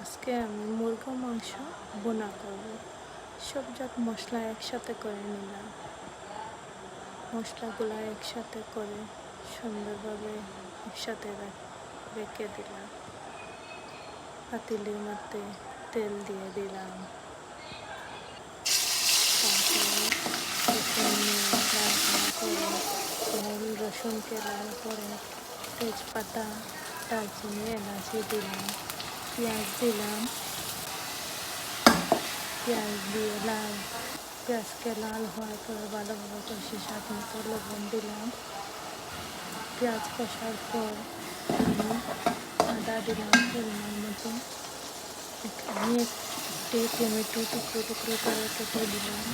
আজকে আমি মুরগা মাংস বোনা করব। সব জাত মশলা একসাথে করে নিলাম। মশলাগুলো একসাথে করে সুন্দরভাবে একসাথে রেখে দিলাম। পাতিলের মধ্যে তেল দিয়ে দিলাম। তারপরে রসুনকে লাল করে তেজপাতা, দারচিনি, এলাচি দিলাম। পেঁয়াজ দিলাম। পেঁয়াজ দিয়ে পেঁয়াজকে লাল হওয়ার পরে ভালোভাবে কষে স্বাদ মতো লবণ দিলাম। পেঁয়াজ কষার পর আমি আদা দিলাম পরিমাণ মতো। আমি একটি টমেটো টুকরো টুকরো করে কেটে দিলাম।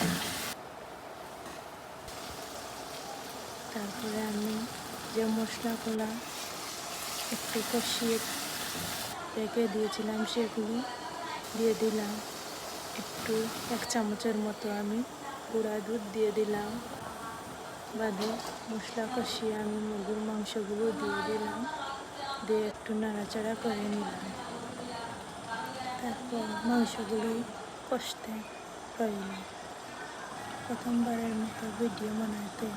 তারপরে আমি যে মশলাগুলা একটু কষিয়ে রেখে দিয়েছিলাম সেগুলি দিয়ে দিলাম। একটু 1 চামচের মতো আমি গুঁড়া দুধ দিয়ে দিলাম। বাদে মশলা কষিয়ে আমি মুরগির মাংসগুলো দিয়ে দিলাম। দিয়ে একটু নাড়াচাড়া করে নিলাম। তারপর মাংসগুলো কষতে রইলাম। প্রথমবারের মতো ভিডিও বানাতে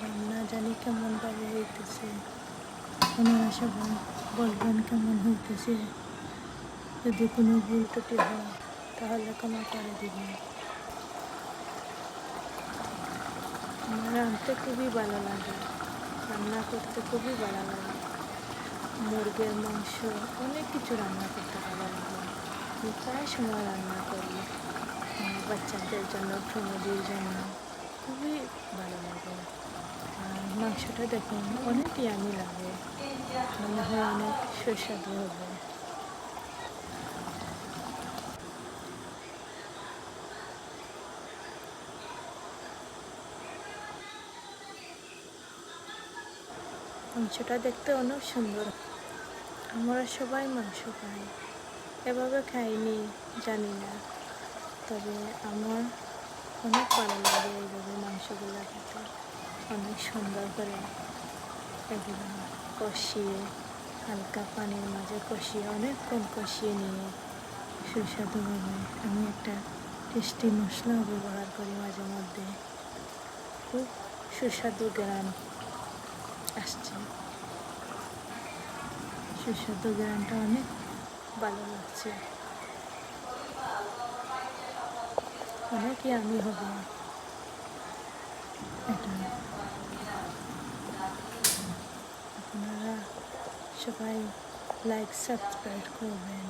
রান্না জানি কেমনভাবে হইতেছে, আপনারা সবাই বলবেন কেমন হইতেছে। যদি কোনো ভুল ত্রুটি হয় তাহলে ক্ষমা করে দিবেন। আমার রাঁধতে খুবই ভালো লাগে, রান্না করতে খুবই ভালো লাগে। মুরগির মাংস অনেক কিছু রান্না করতে ভালো লাগে। আমি প্রায় সময় রান্না করি আমার বাচ্চাদের জন্য, ফ্যামিলির জন্য খুবই ভালো লাগে। আর মাংসটা দেখুন অনেক ইয়ামি লাগে, মনে হয় অনেক সুস্বাদু হবে। মাংসটা দেখতে অনেক সুন্দর। আমরা সবাই মাংস খাই, এভাবে খাইনি জানি না, তবে আমার অনেক ভালো লাগে এইভাবে মাংসগুলো খেতে। অনেক সুন্দর করে এগুলো কষিয়ে হালকা পানির মাঝে কষিয়ে অনেকক্ষণ কষিয়ে নিয়ে সুস্বাদুভাবে আমি একটা টেস্টি মশলাও ব্যবহার করি মাঝে মধ্যে। খুব সুস্বাদু গ্রান আসছে, সুস্বাদু গ্রানটা অনেক ভালো লাগছে, অনেক ইয়ামি হবে এটা। আপনারা সবাই লাইক সাবস্ক্রাইব করবেন।